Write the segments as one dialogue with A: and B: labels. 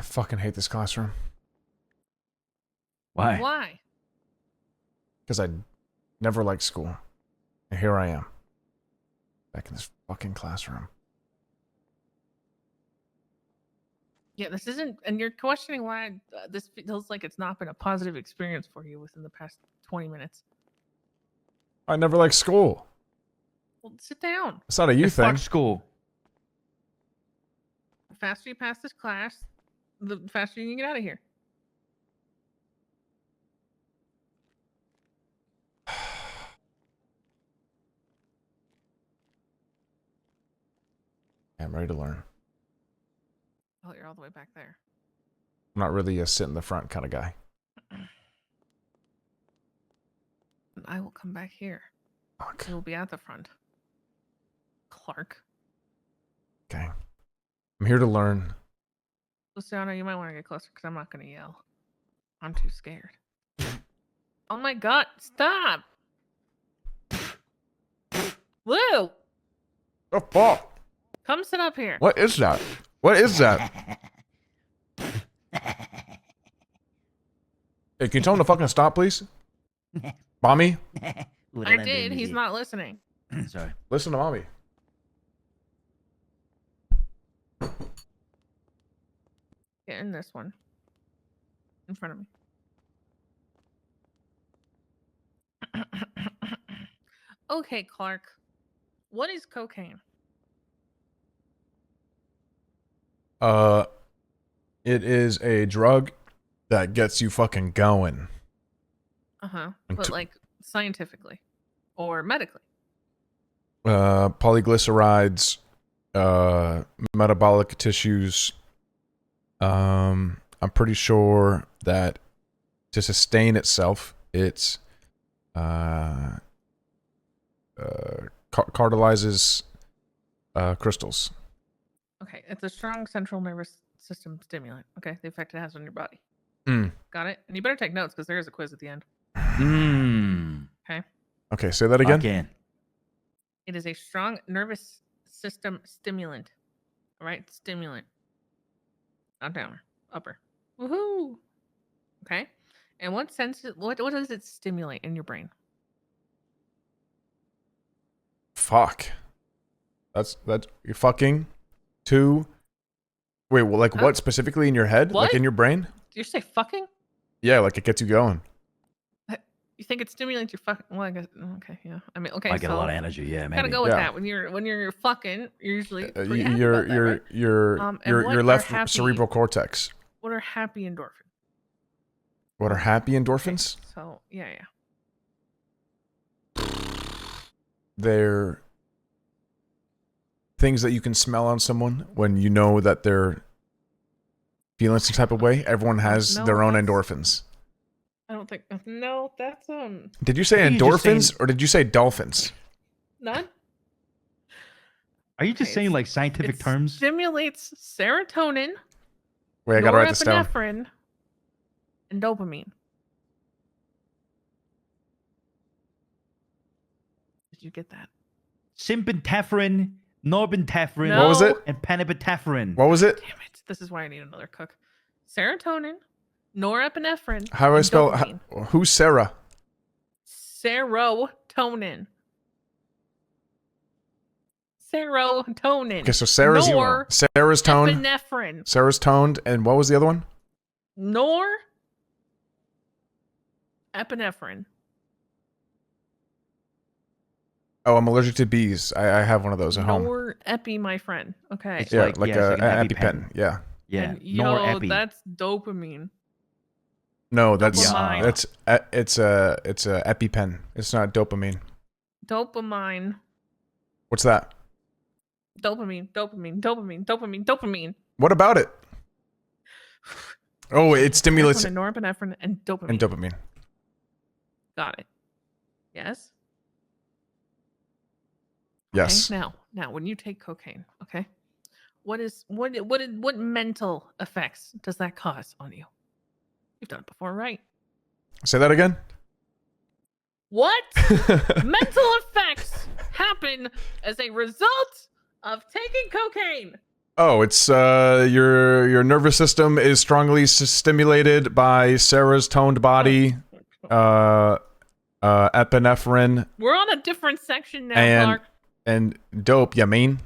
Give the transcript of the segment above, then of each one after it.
A: I fucking hate this classroom.
B: Why?
C: Why?
A: Because I never liked school. And here I am. Back in this fucking classroom.
C: Yeah, this isn't, and you're questioning why this feels like it's not been a positive experience for you within the past 20 minutes.
A: I never liked school.
C: Well, sit down.
A: It's not a you thing.
B: Fuck school.
C: The faster you pass this class, the faster you can get out of here.
A: I'm ready to learn.
C: Oh, you're all the way back there.
A: I'm not really a sit in the front kind of guy.
C: I will come back here.
A: Fuck.
C: I will be at the front. Clark.
A: Okay. I'm here to learn.
C: Luciano, you might want to get closer because I'm not going to yell. I'm too scared. Oh my god, stop! Lou!
A: Oh, fuck.
C: Come sit up here.
A: What is that? What is that? Hey, can you tell him to fucking stop, please? Mommy?
C: I did, he's not listening.
B: Sorry.
A: Listen to mommy.
C: Get in this one. In front of me. Okay, Clark. What is cocaine?
A: It is a drug that gets you fucking going.
C: Uh-huh. But like scientifically or medically.
A: Polyglycerides, metabolic tissues. I'm pretty sure that to sustain itself, it's cartelizes crystals.
C: Okay, it's a strong central nervous system stimulant. Okay, the effect it has on your body.
A: Mm.
C: Got it? And you better take notes because there is a quiz at the end. Okay.
A: Okay, say that again.
B: Again.
C: It is a strong nervous system stimulant. All right, stimulant. Not downer, upper. Woohoo! Okay. And what does it stimulate in your brain?
A: Fuck. That's you're fucking two. Wait, well, like what specifically in your head?
C: What?
A: Like in your brain?
C: Did you say fucking?
A: Yeah, like it gets you going.
C: You think it stimulates your fucking? Well, I guess. Okay, yeah. I mean, okay.
B: I get
C: so
B: a lot of energy. Yeah, maybe.
C: gotta go with
A: Yeah.
C: that. When you're fucking, you're usually pretty happy
A: Your
C: about that, right?
A: your
C: what are
A: left
C: happy-
A: cerebral cortex.
C: What are happy endorphins?
A: What are happy
C: Okay,
A: endorphins?
C: so yeah.
A: They're things that you can smell on someone when you know that they're feeling some type of way. Everyone has
C: No,
A: their own
C: that's-
A: endorphins.
C: I don't think. No, that's
A: Did you say
B: I think you're just
A: endorphins
B: saying-
A: or did you say dolphins?
C: none.
B: Are you just
C: Okay,
B: saying
C: it's-
B: like scientific
C: It
B: terms?
C: stimulates serotonin,
A: Wait, I gotta write this down.
C: norepinephrine, and dopamine. Did you get that?
B: Sympentephrine, norepinephrine,
C: No.
A: What was it?
B: and penephrine.
A: What was it?
C: Damn it! This is why I need another cook. Serotonin, norepinephrine.
A: How do I
C: and
A: spell?
C: dopamine.
A: Who's Sarah?
C: Serotonin. Serotonin.
A: Okay, so Sarah's toned.
C: Epinephrine.
A: Sarah's toned, and what was the other one?
C: Epinephrine.
A: Oh, I'm allergic to bees. I have one of those at home.
C: Norepi, my friend. Okay.
B: It's
A: Yeah,
B: like-
A: like,
B: yeah, it's
A: a,
B: like an
A: an
B: EpiPen.
A: EpiPen. Yeah.
B: Yeah,
C: And, yo,
B: norepi.
C: that's dopamine.
A: No, that's
C: Dopamine.
A: it's a EpiPen. It's not dopamine.
C: Dopamine.
A: What's that?
C: Dopamine.
A: What about it? Oh, it stimulates
C: Serotonin, norepinephrine, and dopamine.
A: and dopamine.
C: Got it. Yes.
A: Yes.
C: Okay, now, when you take cocaine, okay, what mental effects does that cause on you? You've done it before, right?
A: Say that again.
C: What mental effects happen as a result of taking cocaine?
A: Oh, it's your nervous system is strongly stimulated by Sarah's toned body, epinephrine,
C: We're on a different section now,
A: and
C: Clark.
A: and dope. You mean?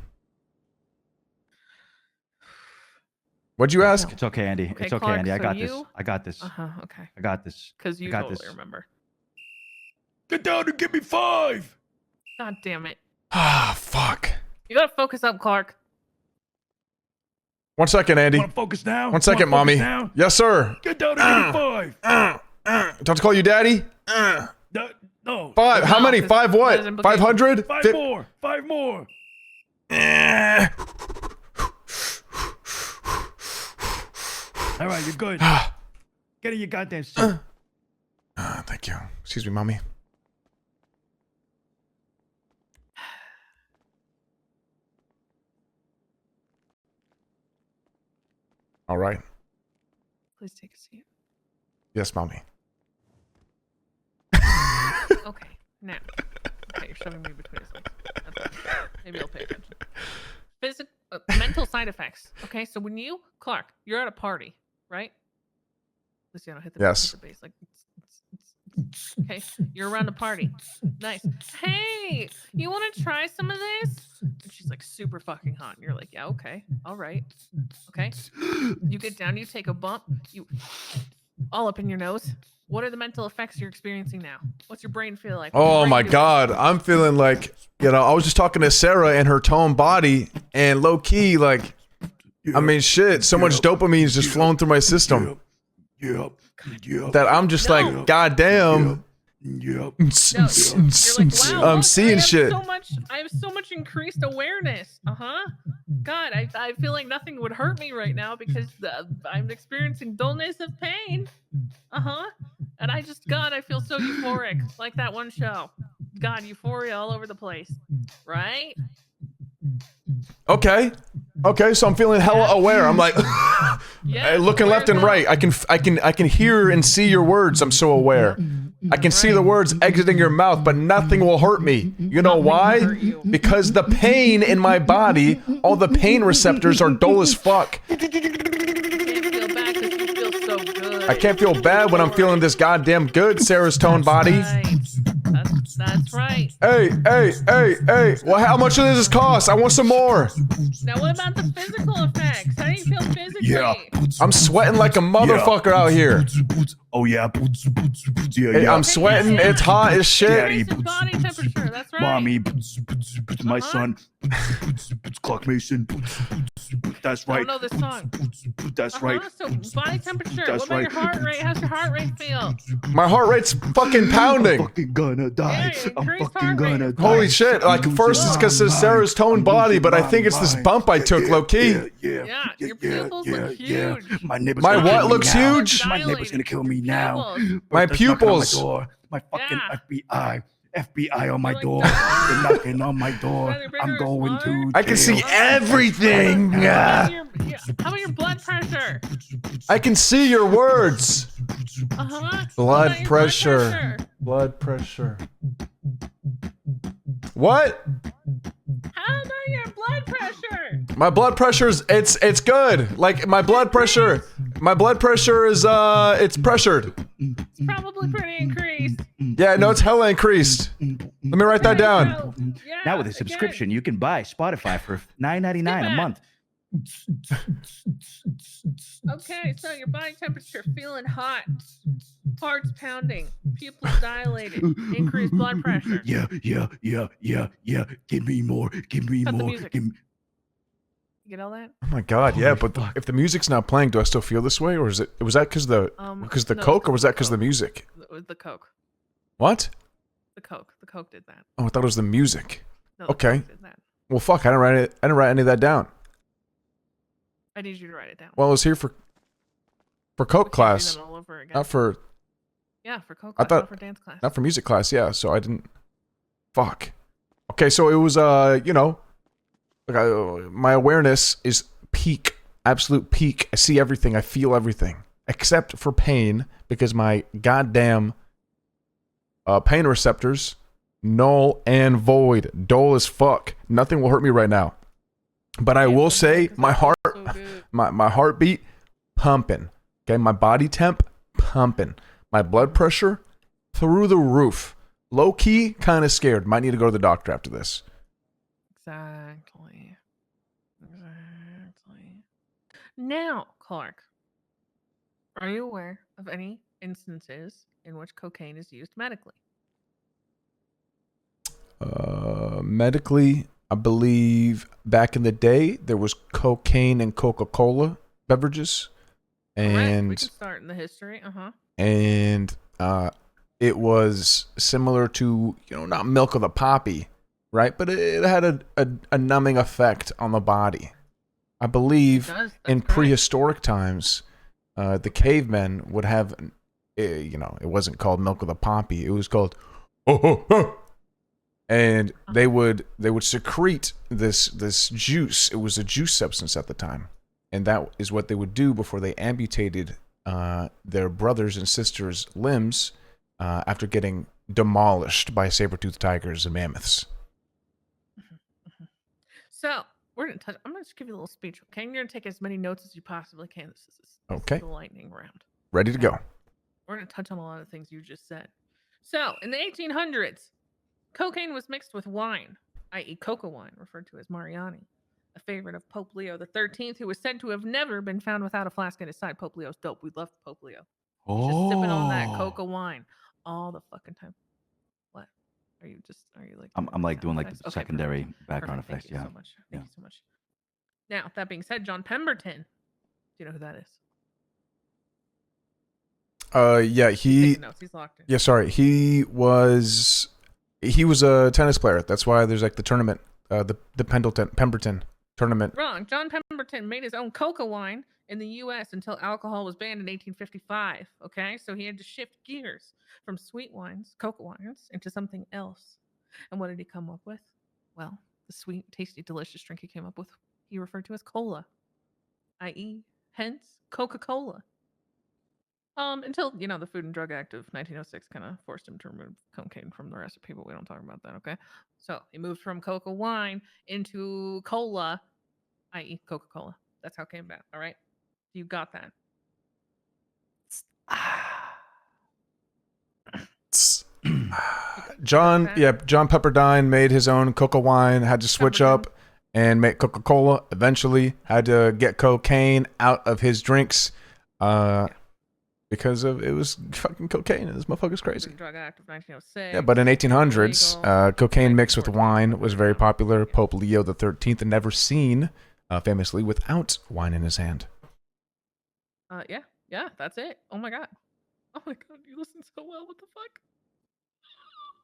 A: What'd you ask?
B: It's okay, Andy.
C: Okay,
B: It's okay,
C: Clark,
B: Andy. I
C: so
B: got this.
C: you-
B: I got this.
C: Okay.
B: I got this.
C: Because you
B: got
C: totally
B: this.
C: remember.
D: Get down and give me 5.
C: God damn it.
A: Ah, fuck.
C: You gotta focus up, Clark.
A: 1 second, Andy.
D: Want to focus now?
A: 1 second,
D: Wanna focus
A: mommy.
D: Now?
A: Yes, sir.
D: Get down and give me 5.
A: Don't to call you daddy?
D: No.
A: 5. How
C: No,
A: many?
C: this-
A: 5
C: that
A: what?
C: is implication.
A: 500?
D: 5 more. 5 more. All right, you're good. Get in your goddamn seat.
A: Thank you. Excuse me, mommy. All right.
C: Please take a seat.
A: Yes, mommy.
C: Okay. Now. Okay, you're shoving me between his legs. That's fine. Maybe I'll pay attention. Mental side effects. Okay, so when you, Clark, you're at a party, right? Lucy, I don't hit the,
A: Yes.
C: hit the bass. Like, okay, you're around a party. Nice. Hey, you want to try some of this? And she's like super fucking hot. And you're like, yeah, okay, all right. Okay. You get down, you take a bump, you all up in your nose. What are the mental effects you're experiencing now? What's your brain feel like? What's your
A: Oh
C: brain
A: my
C: doing?
A: god, I'm feeling like, I was just talking to Sarah and her toned body, and low key, like, I mean, shit, so much dopamine is just flowing through my system
D: Yep.
A: that I'm just
C: No.
A: like, goddamn.
D: Yep.
C: No, you're like, wow,
A: I'm
C: look,
A: seeing
C: I have
A: shit.
C: I have so much increased awareness. God, I feel like nothing would hurt me right now because I'm experiencing dullness of pain. And God, I feel so euphoric, like that one show. God, euphoria all over the place, right?
A: Okay. Okay, so I'm feeling hella aware. I'm like
C: Yeah.
A: looking
C: aware
A: left and
C: as hell.
A: right. I can hear and see your words. I'm so aware. I can see the words exiting your mouth, but nothing will hurt me. You know
C: Nothing will
A: why?
C: hurt you.
A: Because the pain in my body, all the pain receptors are dull as fuck.
C: You can't feel bad 'cause you feel so good.
A: I can't feel bad when I'm feeling this goddamn good, Sarah's toned body.
C: Right. That's right.
A: Hey, well, how much does this cost? I want some more.
C: Now, what about the physical effects? How do you feel physically?
D: Yeah.
A: I'm sweating like a motherfucker out here.
D: Oh yeah. Yeah,
A: Hey,
D: yeah.
A: I'm sweating. It's hot as shit.
D: Daddy.
C: Increase in body temperature. That's right.
D: Mommy, my
C: Uh-huh.
D: son, Clark Mason. That's
C: I
D: right.
C: don't know this song.
D: That's right.
C: So body temperature.
D: That's
C: What about your
D: right.
C: heart rate? How's your heart rate feel?
A: My heart rate's fucking
D: I'm
A: pounding.
D: fucking gonna die.
C: Yeah,
D: I'm
C: increased
D: fucking
C: heart rate.
D: gonna die.
A: Holy shit. Like, first it's because of Sarah's toned body, but I think it's this bump I took, low key.
C: Yeah, your pupils look huge.
D: My neighbor's
A: My
D: gonna
A: what
D: kill me
A: looks
D: now.
A: huge?
D: My neighbor's gonna kill me now.
C: Pupils.
A: My
D: They're knocking on
A: pupils.
D: door. My fucking
C: Yeah.
D: FBI on my
C: Like
D: door.
C: that.
D: They're knocking on my door.
C: Rather bigger
D: I'm
C: or
D: going to
C: smaller?
A: I can see
D: jail.
A: everything.
C: How
A: Ah.
C: about your blood pressure?
A: I can see your words.
C: What
A: Blood
C: about your
A: pressure. Blood pressure. What?
C: How about your blood pressure?
A: My blood pressure's it's good. Like my blood pressure is it's pressured.
C: It's probably pretty increased.
A: Yeah, no, it's hella increased. Let me write that down.
C: Yeah,
B: Now with a
C: again.
B: subscription, you can buy Spotify for $9.99 a month.
C: Okay, so your body temperature feeling hot, heart's pounding, pupils dilated, increased blood pressure.
D: Yeah. Give me more. Give me
C: Cut the
D: more.
C: music.
D: Give me...
C: You get all that?
A: Oh my god, yeah, but if the music's not playing, do I still feel this way, or was that because the
C: No,
A: coke, or was that because
C: Coke.
A: the music?
C: It was the Coke.
A: What?
C: The Coke. The Coke did that.
A: Oh, I thought it was the music.
C: No, the
A: Okay.
C: Coke did that.
A: Well, fuck, I didn't write any of that down.
C: I need you to write it down.
A: Well, I was here for
C: We
A: coke
C: can't do
A: class,
C: that all over again.
A: not for
C: Yeah, for Coke
A: I
C: class,
A: thought-
C: not for dance class.
A: not for music class. Yeah, so I didn't. Fuck. Okay, so it was my awareness is peak, absolute peak. I see everything, I feel everything, except for pain, because my goddamn pain receptors null and void, dull as fuck. Nothing will hurt me right now. But I
C: Can't
A: will
C: put it
A: say,
C: 'cause
A: my
C: that
A: heart,
C: feels so good.
A: my heartbeat pumping. Okay, my body temp pumping. My blood pressure through the roof. Low key, kind of scared. Might need to go to the doctor after this.
C: Exactly. Now, Clark, are you aware of any instances in which cocaine is used medically?
A: Medically, I believe back in the day there was cocaine and Coca-Cola beverages,
C: Correct. We
A: and
C: can start in the history.
A: and it was similar to, not milk of the poppy, right? But it had a numbing effect on the body. I believe
C: That's
A: in
C: correct.
A: prehistoric times, the cavemen would have, it wasn't called milk of the poppy. It was called, and they would secrete this juice. It was a juice substance at the time, and that is what they would do before they amputated their brothers and sisters' limbs after getting demolished by saber-toothed tigers and mammoths.
C: So we're gonna touch. I'm gonna just give you a little speech, okay? You're gonna take as many notes as you possibly can. This is
A: Okay.
C: the lightning round.
A: Ready to go.
C: We're gonna touch on a lot of things you just said. So in the 1800s, cocaine was mixed with wine, i.e., coca wine, referred to as Mariani, a favorite of Pope Leo the 13th, who was said to have never been found without a flask in his side. Pope Leo's dope. We love Pope Leo. He's just sipping on that coca wine all the fucking time. What? Are you like?
B: I'm like doing like
C: effects?
B: the
C: Okay,
B: secondary
C: perfect.
B: background
C: Perfect.
B: effects. Yeah.
C: Thank you so much. Thank you so much. Now, that being said, John Pemberton. Do you know who that is?
A: Yeah,
C: He's
A: he.
C: taking notes. He's locked in.
A: Yeah, sorry. He was a tennis player. That's why there's like the tournament, the Pemberton tournament.
C: Wrong. John Pemberton made his own coca wine in the U.S. until alcohol was banned in 1855. Okay, so he had to shift gears from sweet wines, coca wines, into something else. And what did he come up with? Well, the sweet, tasty, delicious drink he came up with, he referred to as cola, i.e., hence Coca-Cola. Until the Food and Drug Act of 1906 kind of forced him to remove cocaine from the recipe, but we don't talk about that, okay? So he moved from coca wine into cola, i.e., Coca-Cola. That's how it came about. All right, you got that.
A: John Pepperdine made his own coca wine. Had to switch up and make Coca-Cola. Eventually, had to get cocaine out of his drinks. Because it was fucking cocaine. This motherfucker's crazy.
C: Drug Act of 1906.
A: Yeah, but in 1800s, cocaine mixed with
C: 1914,
A: wine was very popular. Pope Leo the 13th never seen, famously, without wine in his hand.
C: Yeah, that's it. Oh my god, you listen so well. What the fuck?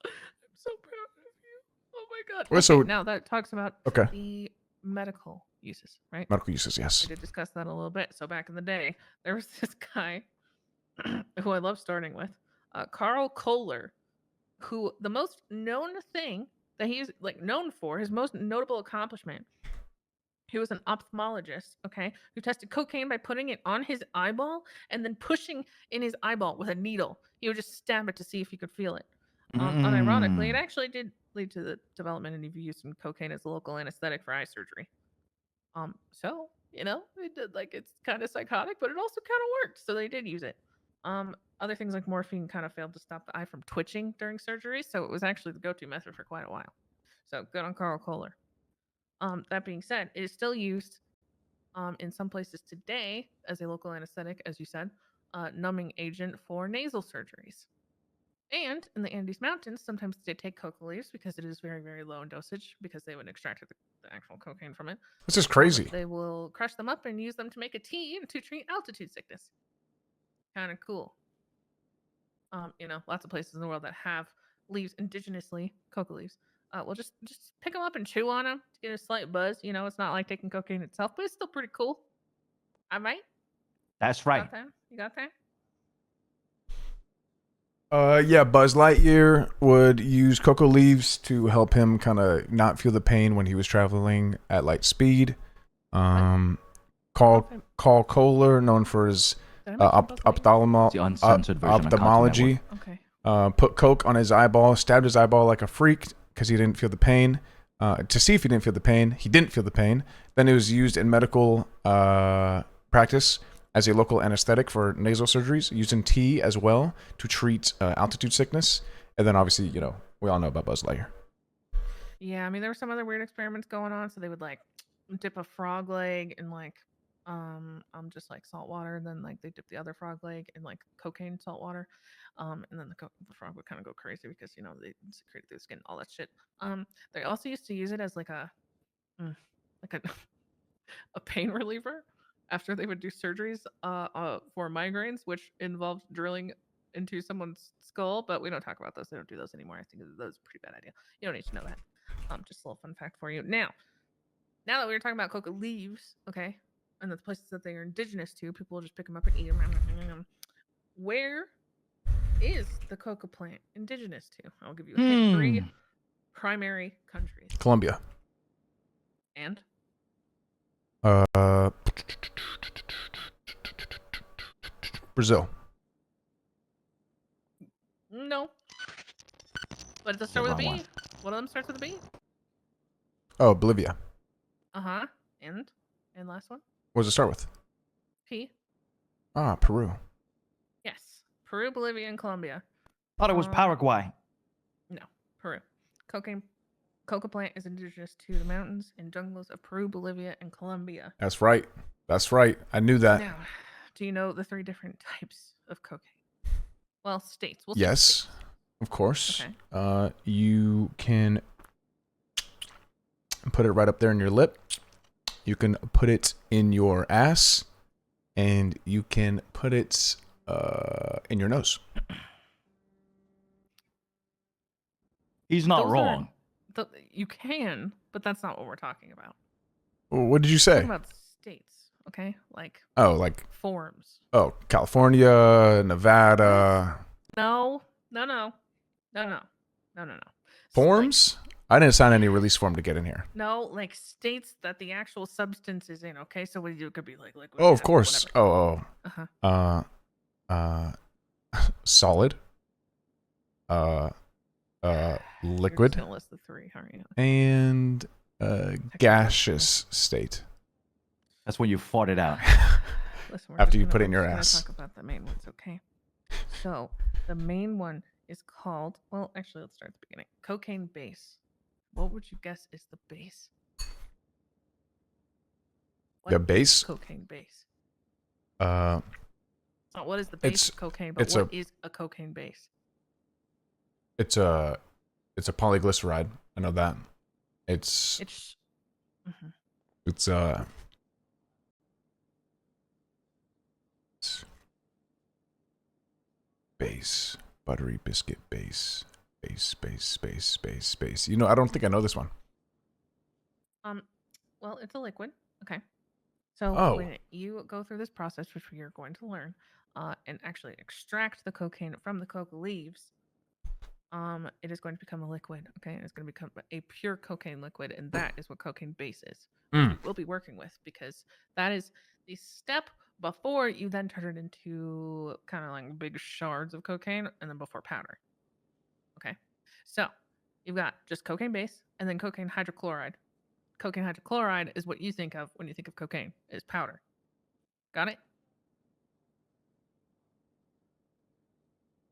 C: I'm so proud of you. Oh my god.
A: Well, so-
C: now that talks about
A: Okay.
C: the medical uses, right?
A: Medical uses, yes.
C: We did discuss that a little bit. So back in the day, there was this guy who I love starting with, Carl Kohler, who the most known thing that he's known for, his most notable accomplishment, he was an ophthalmologist, okay, who tested cocaine by putting it on his eyeball and then pushing in his eyeball with a needle. He would just stab it to see if he could feel it. Unironically, it actually did lead to the development and use in cocaine as a local anesthetic for eye surgery. So it did, it's kind of psychotic, but it also kind of worked. So they did use it. Other things like morphine kind of failed to stop the eye from twitching during surgery, so it was actually the go-to method for quite a while. So good on Carl Kohler. That being said, it is still used in some places today as a local anesthetic, as you said, numbing agent for nasal surgeries. And in the Andes Mountains, sometimes they take coca leaves because it is very, very low in dosage because they would extract the actual cocaine from it.
A: This is crazy.
C: They will crush them up and use them to make a tea and to treat altitude sickness. Kind of cool. Lots of places in the world that have leaves indigenously, coca leaves. Well, just pick them up and chew on them to get a slight buzz. It's not like taking cocaine itself, but it's still pretty cool. All right?
B: That's right.
C: You got that?
A: Yeah, Buzz Lightyear would use cocoa leaves to help him kind of not feel the pain when he was traveling at light speed. Carl Kohler, known for his ophthalmology.
B: The uncensored version of Cartoon Network.
C: Okay.
A: Put coke on his eyeball, stabbed his eyeball like a freak because he didn't feel the pain. to see if he didn't feel the pain. He didn't feel the pain. Then it was used in medical practice as a local anesthetic for nasal surgeries, used in tea as well to treat altitude sickness. And then obviously, you know, we all know about Buzz Lightyear.
C: Yeah, I mean there were some other weird experiments going on. So they would like dip a frog leg in like just like salt water, and then like they dip the other frog leg in like cocaine salt water, and then the frog would kind of go crazy because you know they secreted through the skin, all that shit. They also used to use it as like a like a a pain reliever after they would do surgeries for migraines, which involved drilling into someone's skull. But we don't talk about those. They don't do those anymore. I think that was a pretty bad idea. You don't need to know that. Just a little fun fact for you. Now that we were talking about coca leaves, okay, and the places that they are indigenous to, people will just pick them up and eat them. Where is the coca plant indigenous to? I'll give you a hint. 3 primary countries.
A: Colombia.
C: And
A: Brazil.
C: no. But it does start with a
A: wrong
C: B.
A: one.
C: One of them starts with a B.
A: Oh, Bolivia.
C: Uh-huh. And last one?
A: What does it start with?
C: P.
A: Ah, Peru.
C: Yes. Peru, Bolivia, and Colombia.
B: Thought it was Paraguay.
C: No. Peru. Coca plant is indigenous to the mountains and jungles of Peru, Bolivia, and Colombia.
A: That's right. That's right. I knew that.
C: Now, do you know the 3 different types of cocaine? Well, states. We'll say
A: Yes,
C: states.
A: of course.
C: Okay.
A: You can put it right up there in your lip. You can put it in your ass, and you can put it in your nose.
B: He's not
C: Those are-
B: wrong.
C: You can, but that's not what we're talking about.
A: What did you
C: We're
A: say?
C: talking about states, okay? Like
A: Oh, like
C: forms.
A: California, Nevada.
C: No.
A: Forms? I didn't sign any release form to get in here.
C: No, like states that the actual substance is in. Okay, so it could be like liquid.
A: Oh, of
C: gas,
A: course.
C: whatever.
A: Oh. Solid.
C: You're
A: Liquid
C: just gonna list the 3, aren't you?
A: and gaseous state.
B: That's when you fought it out.
C: Listen,
A: After you put it in your ass.
C: Talk about the main ones, okay? So the main one is called. Well, actually, let's start at the beginning. Cocaine base. What would you guess is the base?
A: The
C: What
A: base?
C: is cocaine base.
A: Uh,
C: It's not what is the base
A: it's-
C: of cocaine, but
A: it's
C: what is a cocaine base?
A: it's a polyglyceride. I know that. It's
C: Mhm.
A: it's base, buttery biscuit base. Base. You know, I don't think I know this one.
C: Well, it's a liquid. Okay. So
A: Oh.
C: when you go through this process, which you're going to learn, and actually extract the cocaine from the coca leaves, it is going to become a liquid. Okay, and it's going to become a pure cocaine liquid, and that is what cocaine base is.
A: Mm.
C: We'll be working with because that is the step before you then turn it into kind of like big shards of cocaine, and then before powder. Okay, so you've got just cocaine base and then cocaine hydrochloride. Cocaine hydrochloride is what you think of when you think of cocaine. Is powder. Got it?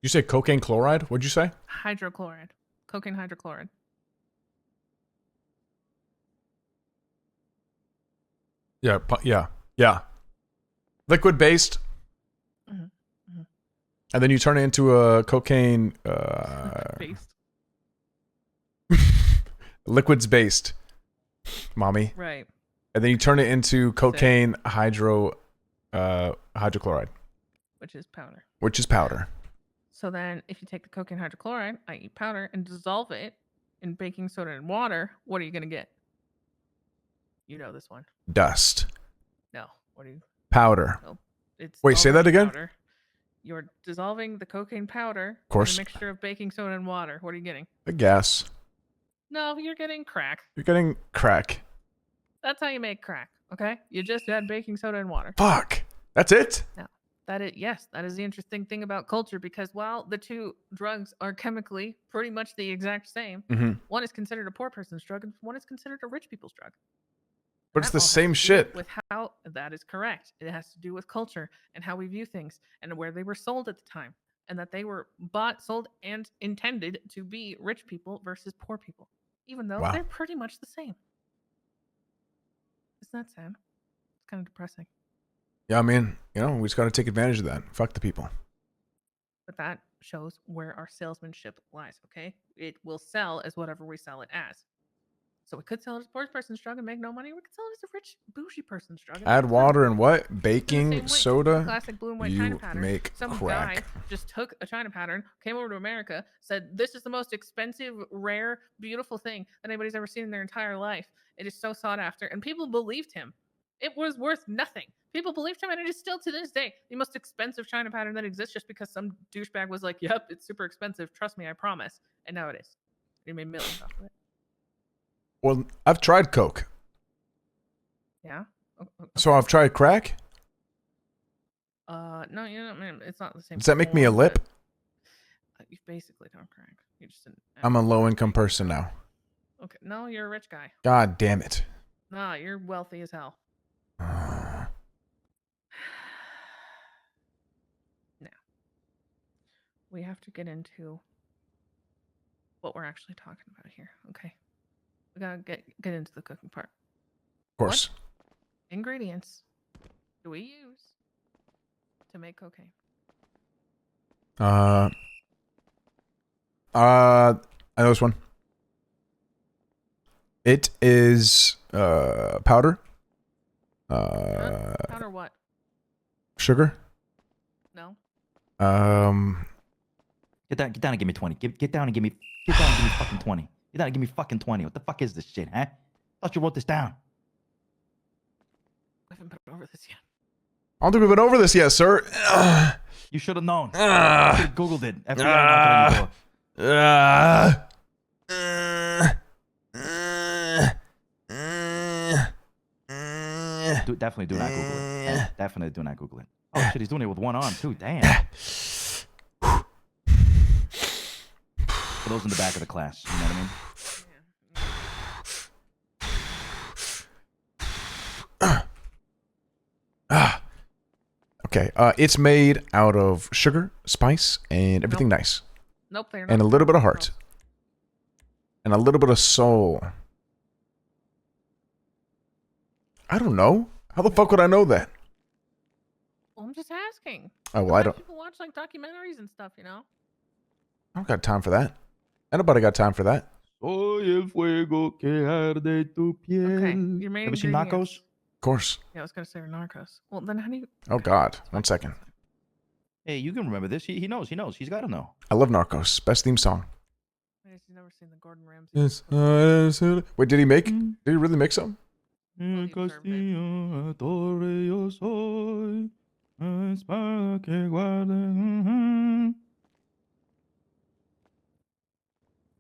A: You say cocaine chloride? What'd you say?
C: Hydrochloride. Cocaine hydrochloride.
A: Yeah. Liquid based.
C: Mhm, mhm.
A: And then you turn it into a cocaine
C: Based.
A: liquids based, mommy.
C: Right.
A: And then you turn it into cocaine hydrochloride,
C: Which is powder.
A: which is powder.
C: So then if you take the cocaine hydrochloride, i.e. powder, and dissolve it in baking soda and water, what are you going to get? You know this one.
A: Dust.
C: No. What do you...
A: Powder.
C: It's
A: Wait, say that
C: dissolving
A: again?
C: powder. You're dissolving the cocaine powder
A: course.
C: in a mixture of baking soda and water. What are you getting?
A: The gas.
C: No, you're getting crack.
A: You're getting crack.
C: That's how you make crack, okay? You just add baking soda and water.
A: Fuck. That's it?
C: That's yes, that is the interesting thing about culture, because while the two drugs are chemically pretty much the exact same,
A: Mm-hmm.
C: one is considered a poor person's drug and one is considered a rich people's drug.
A: But
C: And
A: it's
C: that
A: the
C: all has
A: same
C: to do
A: shit.
C: with how that is correct. It has to do with culture and how we view things and where they were sold at the time, and that they were bought, sold, and intended to be rich people versus poor people, even though
A: Wow.
C: they're pretty much the same. Isn't that sad? It's kind of depressing.
A: Yeah, I mean, you know, we just got to take advantage of that. Fuck the people.
C: But that shows where our salesmanship lies, okay? It will sell as whatever we sell it as. So we could sell it as a poor person's drug and make no money. We could sell it as a rich, bougie person's drug. And
A: Add
C: make money.
A: water and what?
C: In the same
A: Baking
C: way, the
A: soda.
C: classic blue and white China
A: You
C: pattern.
A: make
C: Some
A: crack.
C: guy just took a China pattern, came over to America, said, "This is the most expensive, rare, beautiful thing that anybody's ever seen in their entire life. It is so sought after," and people believed him. It was worth nothing. People believed him, and it is still to this day the most expensive China pattern that exists, just because some douchebag was like, "Yep, it's super expensive. Trust me, I promise." And now it is. He made millions off of it.
A: Well, I've tried coke.
C: Yeah.
A: So I've tried crack.
C: No, you know, man, it's not the same.
A: Does that make me a
C: form,
A: lip?
C: but you basically don't crack. You just didn't.
A: I'm a low income person now.
C: Okay, no, you're a rich guy.
A: God damn it.
C: Nah, you're wealthy as hell. Now, we have to get into what we're actually talking about here. Okay, we gotta get into the cooking part.
A: Of course.
C: What ingredients do we use to make cocaine?
A: I know this one. It is powder.
C: Powder what?
A: Sugar.
C: No.
B: Get down and give me 20. Get down and give me fucking 20. Get down and give me fucking 20. What the fuck is this shit, huh? Thought you wrote this down.
C: We haven't been over this yet.
A: I don't think we've been over this yet, sir.
B: You should have known. You should have Googled it. FBI knocking on your door. Definitely do not Google it. Definitely do not Google it. Oh shit, he's doing it with one arm too. Damn. For those in the back of the class, you know what I mean?
A: Okay, it's made out of sugar, spice, and everything nice.
C: Nope, they're not.
A: And a little bit of heart. And a little bit of soul. I don't know. How the fuck would I know that?
C: Well, I'm just asking.
A: Oh, well, I don't.
C: People watch like documentaries and stuff, you know.
A: I don't got time for that. Ain't nobody got time for that.
B: Soy el fuego que arde tu piel.
C: Okay, your main
B: Ever seen
C: ingredients.
B: Narcos?
A: Of course.
C: Yeah, I was gonna say Narcos. Well, then how do you?
A: Oh, God. 1 second.
B: Hey, you can remember this. He knows. He's got to know.
A: I love Narcos. Best theme song.
C: You've never seen the Gordon Ramsay.
A: Yes. Wait, did he make? Did he really make some?
B: El castillo, torre yo soy, espada que guarda.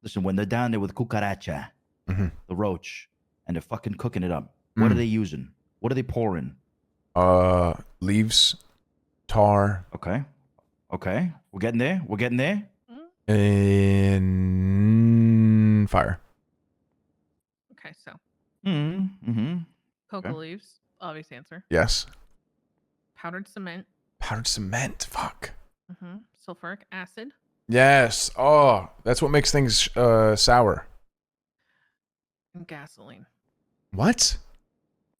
B: Listen, when they're down there with cucaracha, the roach, and they're fucking cooking it up, what are they using? What are they pouring?
A: Leaves, tar,
B: Okay. We're getting there.
A: and fire.
C: Okay, so
B: Mm-hmm.
C: coca
B: Okay.
C: leaves, obvious answer.
A: Yes.
C: Powdered cement.
A: Powdered cement. Fuck.
C: Sulfuric acid.
A: Yes. Oh, that's what makes things sour.
C: And gasoline.
A: What?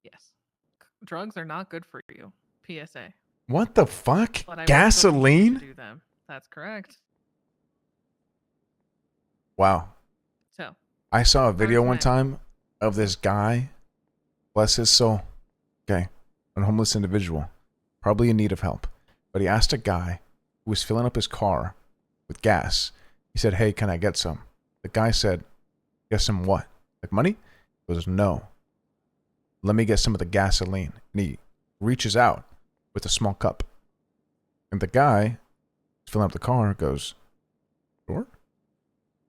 C: Yes. Drugs are not good for you. PSA.
A: What the fuck?
C: But I will still teach you to
A: Gasoline?
C: do them. That's correct.
A: Wow.
C: So
A: I saw a video one
C: cement.
A: time of this guy, bless his soul, okay, a homeless individual, probably in need of help. But he asked a guy who was filling up his car with gas. He said, "Hey, can I get some?" The guy said, "Get some what? Like money?" He goes, "No. Let me get some of the gasoline." And he reaches out with a small cup. And the guy filling up the car goes, "Sure?"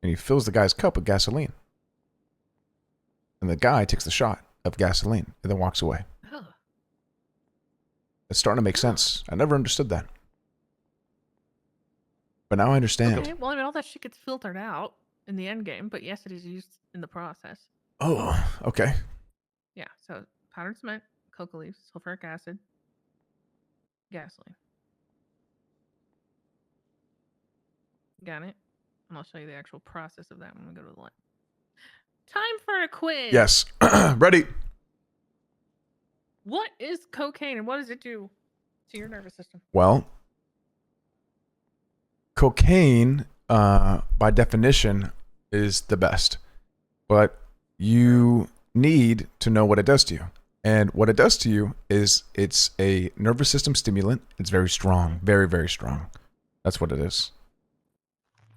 A: And he fills the guy's cup with gasoline. And the guy takes the shot of gasoline and then walks away.
C: Ugh.
A: It's starting to make sense. I never understood that. But now I understand.
C: Okay, well, I mean, all that shit gets filtered out in the end game, but yes, it is used in the process.
A: Oh, okay.
C: Yeah, so powdered cement, coca leaves, sulfuric acid, gasoline. Got it? And I'll show you the actual process of that when we go to the lab. Time for a quiz.
A: Yes. Ready.
C: What is cocaine and what does it do to your nervous system?
A: Well, cocaine, by definition, is the best. But you need to know what it does to you. And what it does to you is it's a nervous system stimulant. It's very strong. Very, very strong. That's what it is.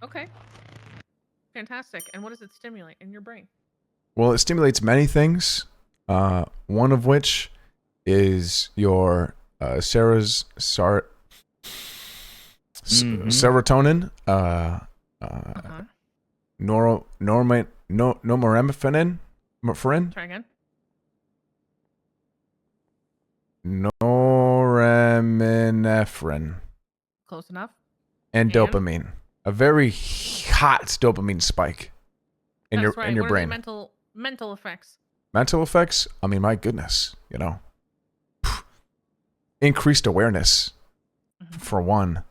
C: Okay. Fantastic. And what does it stimulate in your brain?
A: Well, it stimulates many things. One of which is your serotonin, norepinephrine,
C: Try again.
A: norepinephrine,
C: Close enough.
A: and
C: And?
A: dopamine. A very hot dopamine spike in
C: That's right.
A: your
C: what
A: brain.
C: Are the mental effects?
A: Mental effects? I mean, my goodness, you know. Increased awareness, for one.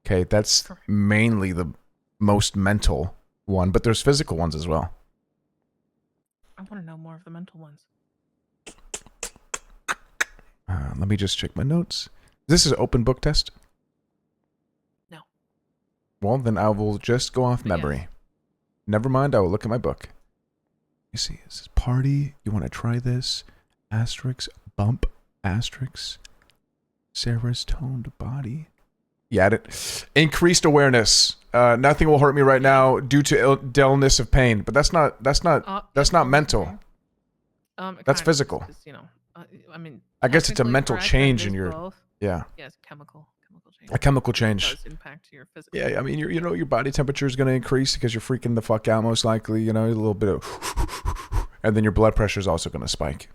A: Okay, that's
C: Correct.
A: mainly the most mental one, but there's physical ones as well.
C: I want to know more of the mental ones.
A: Let me just check my notes. This is an open book test?
C: No.
A: Well, then I will just go off
C: But yes.
A: memory. Never mind, I will look at my book. You see, this is party. You want to try this? Asterisk, bump, asterisk. Sarah's toned body. You had it. Increased awareness. Nothing will hurt me right now due to dullness of pain. But that's not mental. That's physical.
C: Is, you know, I mean,
A: I guess it's a
C: technically,
A: mental
C: correct,
A: change
C: it
A: in
C: is
A: your
C: both.
A: yeah.
C: Yes, chemical change.
A: A chemical
C: It
A: change.
C: does impact your physical.
A: Yeah, I mean, your body temperature is going to increase because you're freaking the fuck out most likely. You know, a little bit of, and then your blood pressure is also going to spike.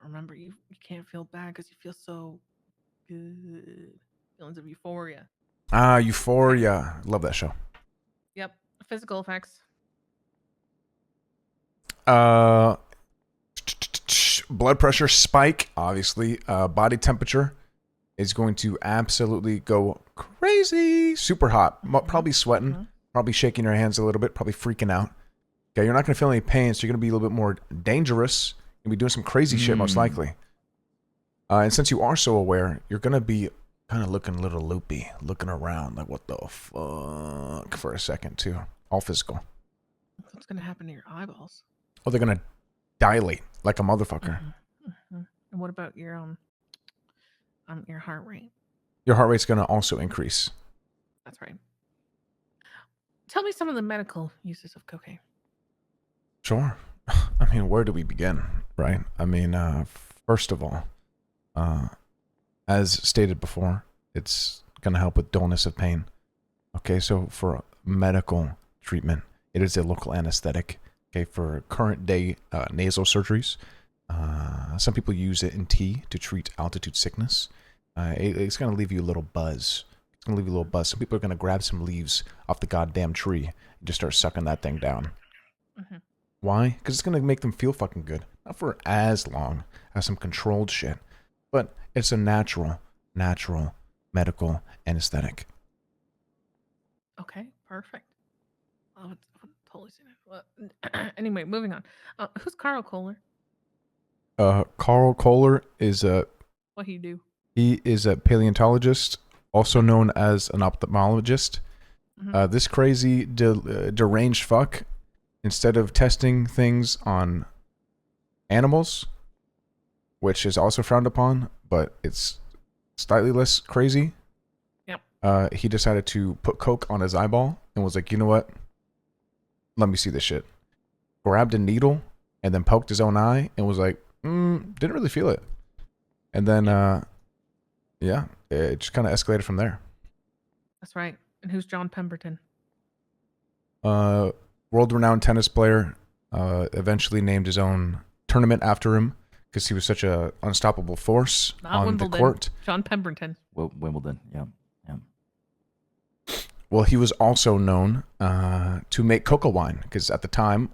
C: Remember, you can't feel bad because you feel so good. Feelings of euphoria.
A: Ah, Euphoria. Love that show.
C: Yep. Physical effects.
A: Blood pressure spike, obviously. Body temperature is going to absolutely go crazy. Super hot. Probably sweating. Probably shaking your hands a little bit. Probably freaking out. Okay, you're not going to feel any pain, so you're going to be a little bit more dangerous. You'll be doing some crazy shit, most likely. And since you are so aware, you're going to be kind of looking a little loopy. Looking around like, what the fuck, for a second, too. All physical.
C: What's going to happen to your eyeballs?
A: Oh, they're going to dilate like a motherfucker.
C: And what about your heart rate?
A: Your heart rate's going to also increase.
C: That's right. Tell me some of the medical uses of cocaine.
A: Sure. I mean, where do we begin, right? I mean, first of all, as stated before, it's going to help with dullness of pain. Okay, so for medical treatment, it is a local anesthetic. Okay, for current day nasal surgeries, some people use it in tea to treat altitude sickness. It's going to leave you a little buzz. It's going to leave you a little buzz. Some people are going to grab some leaves off the goddamn tree and just start sucking that thing down. Why? Because it's going to make them feel fucking good. Not for as long as some controlled shit, but it's a natural medical anesthetic.
C: Okay, perfect. I would totally see that. Well, anyway, moving on. Who's Carl Kohler?
A: Carl Kohler is
C: What do you do?
A: he is a paleontologist, also known as an ophthalmologist. This crazy deranged fuck, instead of testing things on animals, which is also frowned upon, but it's slightly less crazy.
C: Yep.
A: He decided to put coke on his eyeball and was like, you know what? Let me see this shit. Grabbed a needle and then poked his own eye and was like, didn't really feel it. And then, yeah, it just kind of escalated from there.
C: That's right. And who's John Pemberton?
A: World-renowned tennis player, eventually named his own tournament after him because he was such a unstoppable force
C: Not
A: on
C: Wimbledon.
A: the court.
C: John Pemberton.
B: Wimbledon. Yeah.
A: Well, he was also known to make coca wine, because at the time,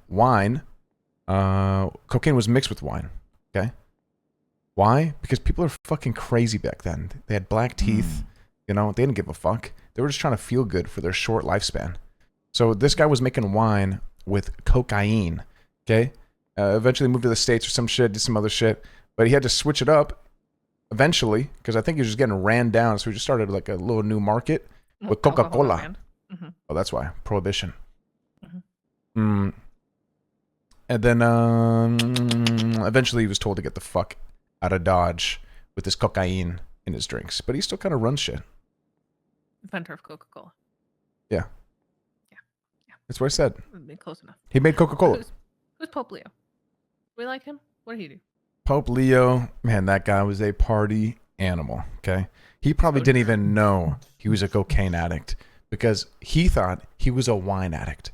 A: cocaine was mixed with wine. Okay, why? Because people are fucking crazy back then. They had black teeth. You know, they didn't give a fuck. They were just trying to feel good for their short lifespan. So this guy was making wine with cocaine. Okay, eventually moved to the States or some shit, did some other shit, but he had to switch it up eventually because I think he was just getting ran down. So he just started like a little new market. With Coca-Cola.
C: Mm-hmm.
A: Oh, that's why. Prohibition.
C: Mm-hmm.
A: And then eventually he was told to get the fuck out of Dodge with his cocaine in his drinks. But he still kind of runs shit.
C: Inventor of Coca-Cola.
A: Yeah.
C: Yeah.
A: That's what I said.
C: Close enough.
A: He made Coca-Cola.
C: Who's Pope Leo? We like him? What did he do?
A: Pope Leo, man, that guy was a party animal, okay? He probably didn't even know he was a cocaine addict because he thought he was a wine addict.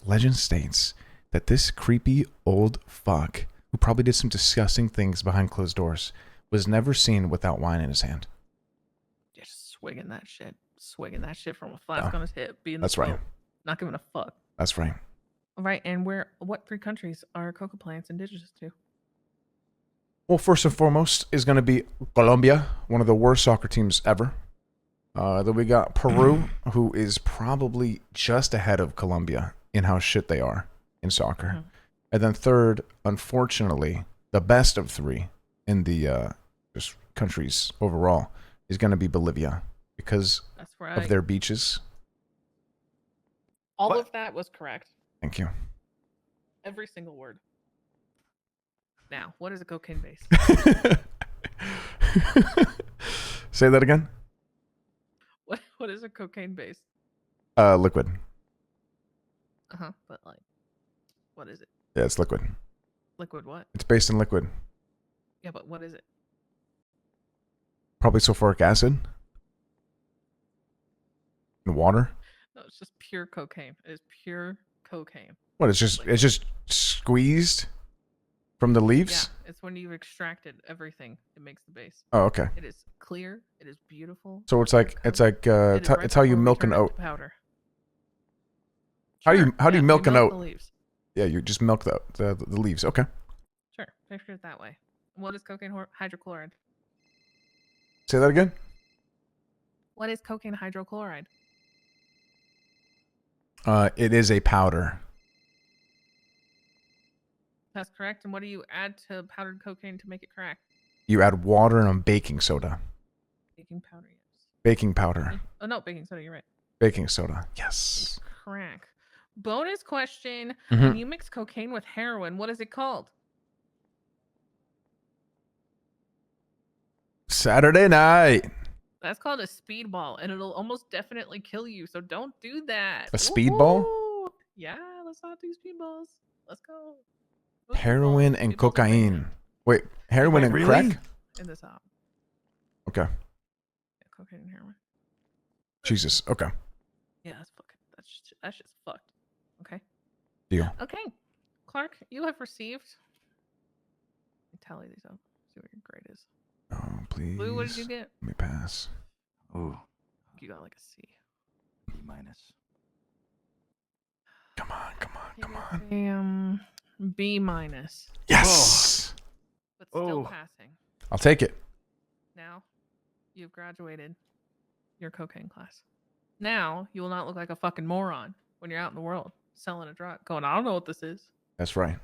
A: Legend states that this creepy old fuck, who probably did some disgusting things behind closed doors, was never seen without wine in his hand.
C: Just swigging that shit from a flask on his hip. Being
A: That's right.
C: Not giving a fuck.
A: That's right.
C: All right, and what 3 countries are coca plants indigenous to?
A: Well, first and foremost is going to be Colombia, one of the worst soccer teams ever. Then we got Peru, who is probably just ahead of Colombia in how shit they are in soccer.
C: Mm-hmm.
A: And then third, unfortunately, the best of 3 in the just countries overall is going to be Bolivia because
C: That's right.
A: of their beaches.
C: All of that was correct.
A: Thank you.
C: Every single word. Now, what is a cocaine base?
A: Say that again.
C: What is a cocaine base?
A: Liquid.
C: But like, what is it?
A: Yeah, it's liquid.
C: Liquid what?
A: It's based in liquid.
C: Yeah, but what is it?
A: Probably sulfuric acid. And water.
C: No, it's just pure cocaine. It is pure cocaine.
A: What? It's just squeezed from the leaves.
C: Yeah, it's when you've extracted everything. It makes the base.
A: Oh, okay.
C: It is clear. It is beautiful.
A: So it's how you milk an oat.
C: Powder.
A: How do you milk an
C: the
A: oat?
C: leaves.
A: Yeah, you just milk the leaves. Okay.
C: Sure, picture it that way. What is cocaine hydrochloride?
A: Say that again.
C: What is cocaine hydrochloride?
A: It is a powder.
C: That's correct. And what do you add to powdered cocaine to make it crack?
A: You add water and baking soda.
C: Baking powder, yes.
A: Baking powder.
C: Oh no, baking soda. You're right.
A: Baking soda. Yes.
C: Crack. Bonus question:
A: Mhm.
C: When you mix cocaine with heroin, what is it called?
A: Saturday night.
C: That's called a speedball, and it'll almost definitely kill you. So don't do that.
A: A speedball?
C: Woo-hoo! Yeah, let's not do speedballs. Let's go. No
A: Heroin
C: speedballs.
A: and
C: Speedballs are
A: cocaine. Wait, heroin
C: Wait,
A: and
B: really?
A: crack?
C: in this op.
A: Okay.
C: Yeah, cocaine and heroin.
A: Jesus. Okay.
C: Yeah, that's just fucked. Okay.
A: Deal.
C: Okay, Clark, you have received. Let me tally these up. See what your grade is.
A: Oh, please.
C: Blue, what did you get?
A: Let me pass.
B: Ooh,
C: You got like a C.
B: B minus.
A: Come on, come on,
C: You
A: come
C: get
A: on.
C: a, B minus,
A: Yes.
C: but still
B: Oh.
C: passing.
A: I'll take it.
C: Now, you've graduated your cocaine class. Now, you will not look like a fucking moron when you're out in the world selling a drug. Going, I don't know what this is.
A: That's right.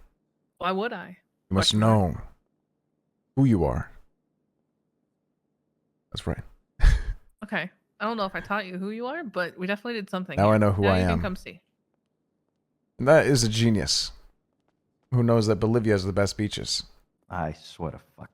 C: Why would I?
A: You must
C: Question mark.
A: know who you are. That's right.
C: Okay. I don't know if I taught you who you are, but we definitely did something.
A: Now
C: here.
A: I know who
C: Now
A: I
C: you
A: am.
C: can come see.
A: And that is a genius. Who knows that Bolivia has the best beaches?
B: I swear to fuck.